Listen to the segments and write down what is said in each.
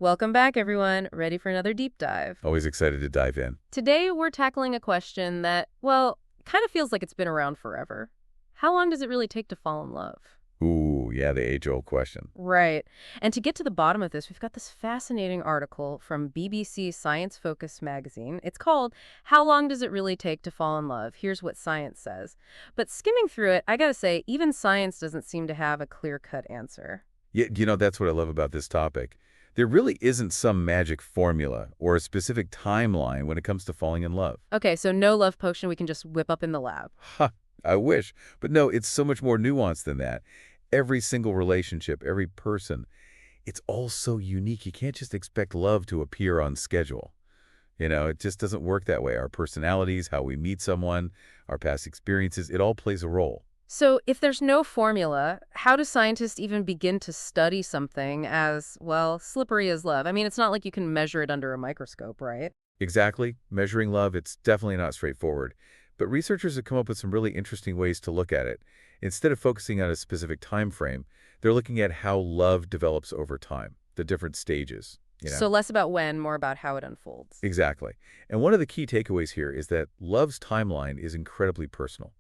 Welcome back, everyone. Ready for another deep dive. Always excited to dive in. Today, we're tackling a question that, well, kind of feels like it's been around forever. How long does it really take to fall in love? Ooh, yeah, the age-old question. Right. And to get to the bottom of this, we've got this fascinating article from BBC Science Focus magazine. It's called How Long Does It Really Take to Fall in Love? Here's what science says. But skimming through it, I gotta say, even science doesn't seem to have a clear-cut answer. Yeah, that's what I love about this topic. There really isn't some magic formula or a specific timeline when it comes to falling in love. Okay, so no love potion we can just whip up in the lab. Ha, I wish. But no, it's so much more nuanced than that. Every single relationship, every person, it's all so unique. You can't just expect love to appear on schedule. It just doesn't work that way. Our personalities, how we meet someone, our past experiences, it all plays a role. So if there's no formula, how do scientists even begin to study something as, well, slippery as love? I mean, it's not like you can measure it under a microscope, right? Exactly. Measuring love, it's definitely not straightforward. But researchers have come up with some really interesting ways to look at it. Instead of focusing on a specific time frame, they're looking at how love develops over time, the different stages. So less about when, more about how it unfolds. Exactly. And one of the key takeaways here is that love's timeline is incredibly personal.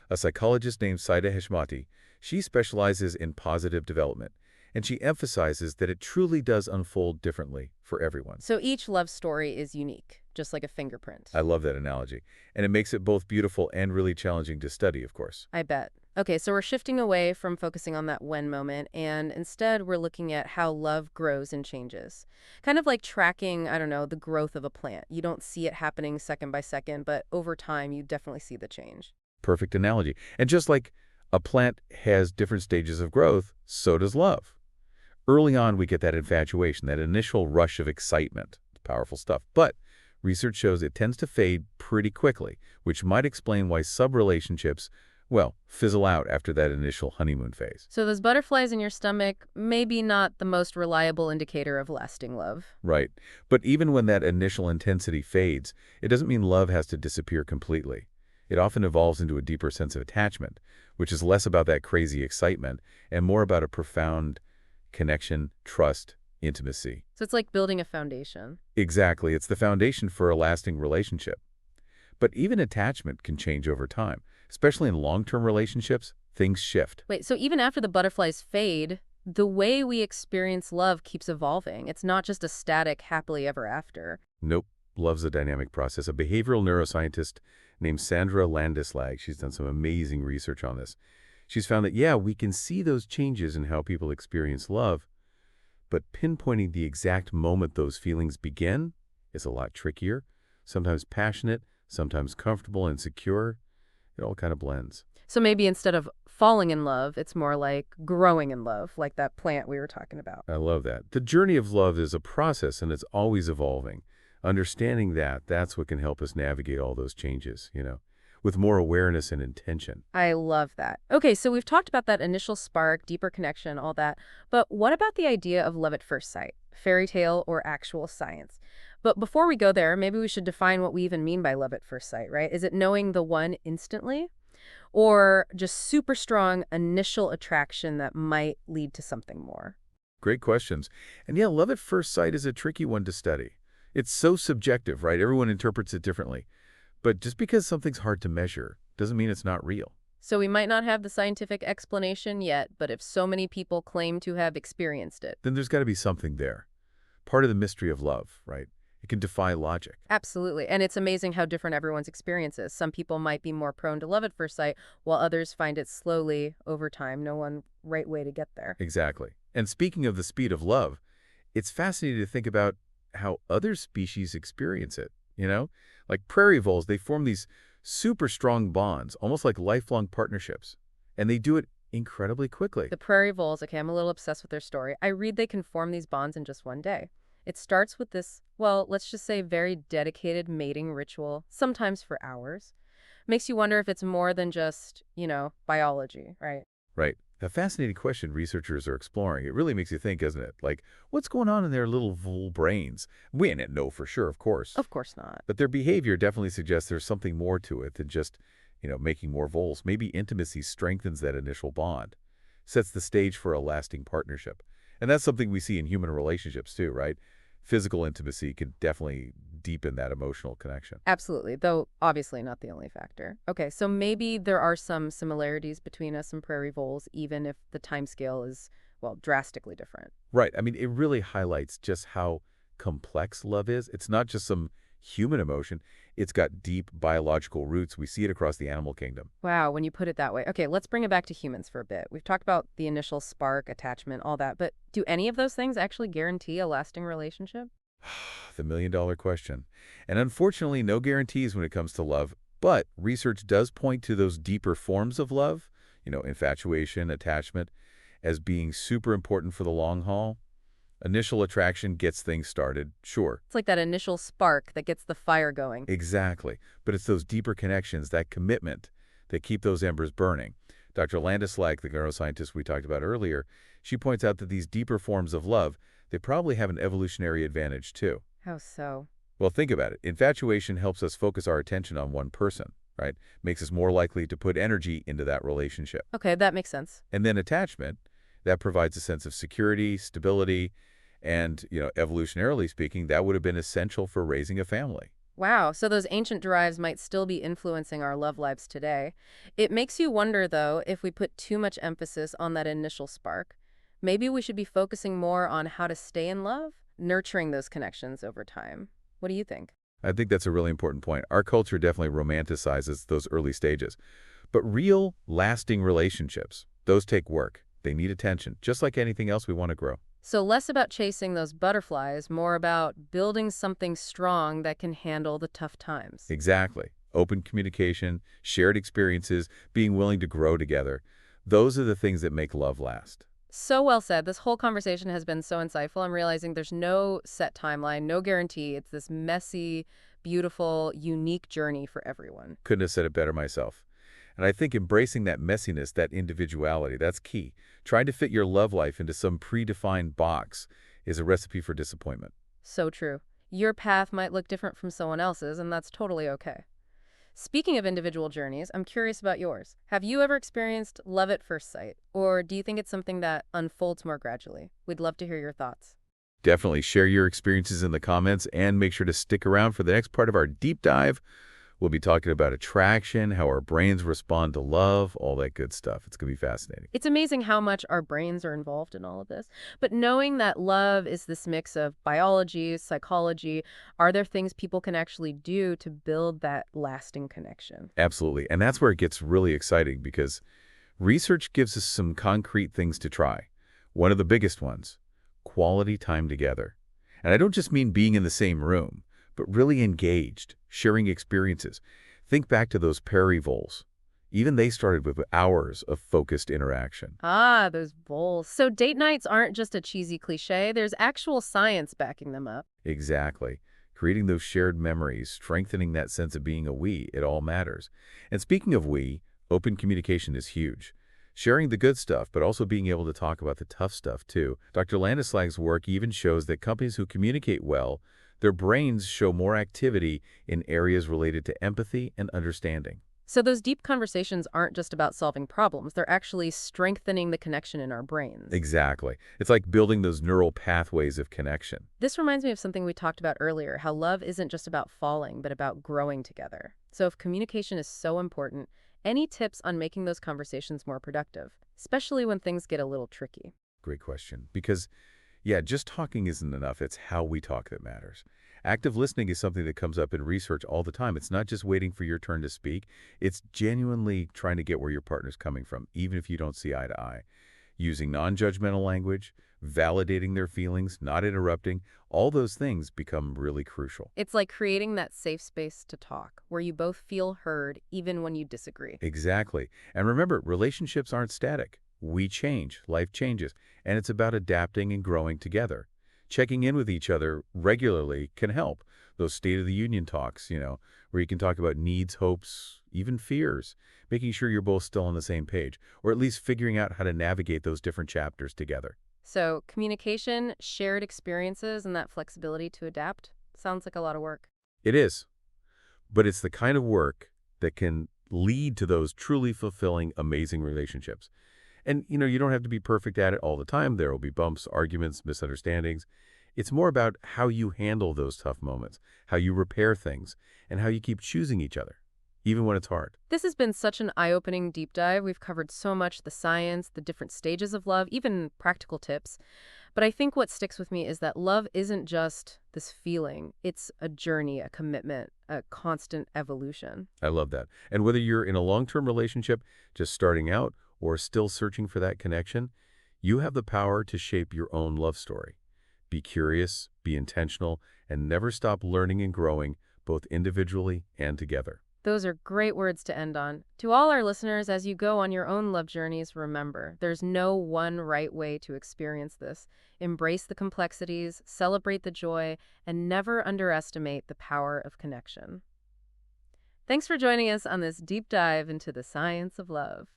A psychologist named Saida Heshmati, she specializes in positive development, and she emphasizes that it truly does unfold differently for everyone. So each love story is unique, just like a fingerprint. I love that analogy. And it makes it both beautiful and really challenging to study, of course. I bet. Okay, so we're shifting away from focusing on that when moment, and instead we're looking at how love grows and changes. Kind of like tracking, I don't know, the growth of a plant. You don't see it happening second by second, but over time you definitely see the change. Perfect analogy. And just like a plant has different stages of growth, so does love. Early on, we get that infatuation, that initial rush of excitement. Powerful stuff. But research shows it tends to fade pretty quickly, which might explain why sub-relationships, well, fizzle out after that initial honeymoon phase. So those butterflies in your stomach, maybe not the most reliable indicator of lasting love. Right. But even when that initial intensity fades, it doesn't mean love has to disappear completely. It often evolves into a deeper sense of attachment, which is less about that crazy excitement and more about a profound connection, trust, intimacy. So it's like building a foundation. Exactly. It's the foundation for a lasting relationship. But even attachment can change over time. Especially in long-term relationships, things shift. Wait, so even after the butterflies fade, the way we experience love keeps evolving. It's not just a static happily ever after. Nope. Love's a dynamic process. A behavioral neuroscientist named Sandra Landeslag, she's done some amazing research on this. She's found that, yeah, we can see those changes in how people experience love, but pinpointing the exact moment those feelings begin is a lot trickier. Sometimes passionate, sometimes comfortable and secure. It all kind of blends. So maybe instead of falling in love, it's more like growing in love, like that plant we were talking about. I love that. The journey of love is a process, and it's always evolving. Understanding that's what can help us navigate all those changes, with more awareness and intention. I love that. Okay, so we've talked about that initial spark, deeper connection, all that. But what about the idea of love at first sight? Fairy tale or actual science? But before we go there, maybe we should define what we even mean by love at first sight, right? Is it knowing the one instantly? Or just super strong initial attraction that might lead to something more? Great questions. And yeah, love at first sight is a tricky one to study. It's so subjective, right? Everyone interprets it differently. But just because something's hard to measure doesn't mean it's not real. So we might not have the scientific explanation yet, but if so many people claim to have experienced it, then there's got to be something there. Part of the mystery of love, right? It can defy logic. Absolutely. And it's amazing how different everyone's experience is. Some people might be more prone to love at first sight, while others find it slowly over time. No one right way to get there. Exactly. And speaking of the speed of love, it's fascinating to think about how other species experience it, Like prairie voles, they form these super strong bonds, almost like lifelong partnerships. And they do it incredibly quickly. The prairie voles, okay, I'm a little obsessed with their story. I read they can form these bonds in just one day. It starts with this, well, let's just say very dedicated mating ritual, sometimes for hours. Makes you wonder if it's more than just, biology, right? Right. A fascinating question researchers are exploring. It really makes you think, doesn't it? Like, what's going on in their little vole brains? We ain't know for sure, of course. Of course not. But their behavior definitely suggests there's something more to it than just, making more voles. Maybe intimacy strengthens that initial bond, sets the stage for a lasting partnership. And that's something we see in human relationships too, right? Physical intimacy can definitely deepen that emotional connection. Absolutely, though obviously not the only factor. Okay, so maybe there are some similarities between us and prairie voles, even if the timescale is, well, drastically different. Right. I mean, it really highlights just how complex love is. It's not just some human emotion. It's got deep biological roots. We see it across the animal kingdom. Wow, when you put it that way. Okay, let's bring it back to humans for a bit. We've talked about the initial spark, attachment, all that, but do any of those things actually guarantee a lasting relationship? The million-dollar question. And unfortunately, no guarantees when it comes to love, but research does point to those deeper forms of love, infatuation, attachment, as being super important for the long haul. Initial attraction gets things started, sure. It's like that initial spark that gets the fire going. Exactly. But it's those deeper connections, that commitment, that keep those embers burning. Dr. Landeslag, the neuroscientist we talked about earlier, she points out that these deeper forms of love, they probably have an evolutionary advantage too. How so? Well, think about it. Infatuation helps us focus our attention on one person, right? Makes us more likely to put energy into that relationship. Okay, that makes sense. And then attachment, that provides a sense of security, stability, and, evolutionarily speaking, that would have been essential for raising a family. Wow, so those ancient drives might still be influencing our love lives today. It makes you wonder, though, if we put too much emphasis on that initial spark. Maybe we should be focusing more on how to stay in love, nurturing those connections over time. What do you think? I think that's a really important point. Our culture definitely romanticizes those early stages. But real, lasting relationships, those take work. They need attention, just like anything else we want to grow. So less about chasing those butterflies, more about building something strong that can handle the tough times. Exactly. Open communication, shared experiences, being willing to grow together. Those are the things that make love last. So well said. This whole conversation has been so insightful. I'm realizing there's no set timeline, no guarantee. It's this messy, beautiful, unique journey for everyone. Couldn't have said it better myself. And I think embracing that messiness, that individuality, that's key. Trying to fit your love life into some predefined box is a recipe for disappointment. So true. Your path might look different from someone else's, and that's totally okay. Speaking of individual journeys, I'm curious about yours. Have you ever experienced love at first sight? Or do you think it's something that unfolds more gradually? We'd love to hear your thoughts. Definitely share your experiences in the comments and make sure to stick around for the next part of our deep dive. We'll be talking about attraction, how our brains respond to love, all that good stuff. It's going to be fascinating. It's amazing how much our brains are involved in all of this. But knowing that love is this mix of biology, psychology, are there things people can actually do to build that lasting connection? Absolutely. And that's where it gets really exciting because research gives us some concrete things to try. One of the biggest ones, quality time together. And I don't just mean being in the same room, but really engaged, sharing experiences. Think back to those prairie voles. Even they started with hours of focused interaction. Ah, those bowls. So date nights aren't just a cheesy cliche. There's actual science backing them up. Exactly. Creating those shared memories, strengthening that sense of being a we, it all matters. And speaking of we, open communication is huge. Sharing the good stuff, but also being able to talk about the tough stuff too. Dr. Landeslag's work even shows that companies who communicate well, their brains show more activity in areas related to empathy and understanding. So those deep conversations aren't just about solving problems. They're actually strengthening the connection in our brains. Exactly. It's like building those neural pathways of connection. This reminds me of something we talked about earlier, how love isn't just about falling, but about growing together. So if communication is so important, any tips on making those conversations more productive, especially when things get a little tricky? Great question. Because yeah, just talking isn't enough. It's how we talk that matters. Active listening is something that comes up in research all the time. It's not just waiting for your turn to speak. It's genuinely trying to get where your partner's coming from, even if you don't see eye to eye. Using non-judgmental language, validating their feelings, not interrupting, all those things become really crucial. It's like creating that safe space to talk, where you both feel heard, even when you disagree. Exactly. And remember, relationships aren't static. We change, life changes, and it's about adapting and growing together. Checking in with each other regularly can help. Those State of the Union talks, where you can talk about needs, hopes, even fears, making sure you're both still on the same page, or at least figuring out how to navigate those different chapters together. So communication, shared experiences, and that flexibility to adapt sounds like a lot of work. It is, but it's the kind of work that can lead to those truly fulfilling, amazing relationships. And, you don't have to be perfect at it all the time. There will be bumps, arguments, misunderstandings. It's more about how you handle those tough moments, how you repair things, and how you keep choosing each other, even when it's hard. This has been such an eye-opening deep dive. We've covered so much, the science, the different stages of love, even practical tips. But I think what sticks with me is that love isn't just this feeling. It's a journey, a commitment, a constant evolution. I love that. And whether you're in a long-term relationship, just starting out, or still searching for that connection, you have the power to shape your own love story. Be curious, be intentional, and never stop learning and growing, both individually and together. Those are great words to end on. To all our listeners, as you go on your own love journeys, remember, there's no one right way to experience this. Embrace the complexities, celebrate the joy, and never underestimate the power of connection. Thanks for joining us on this deep dive into the science of love.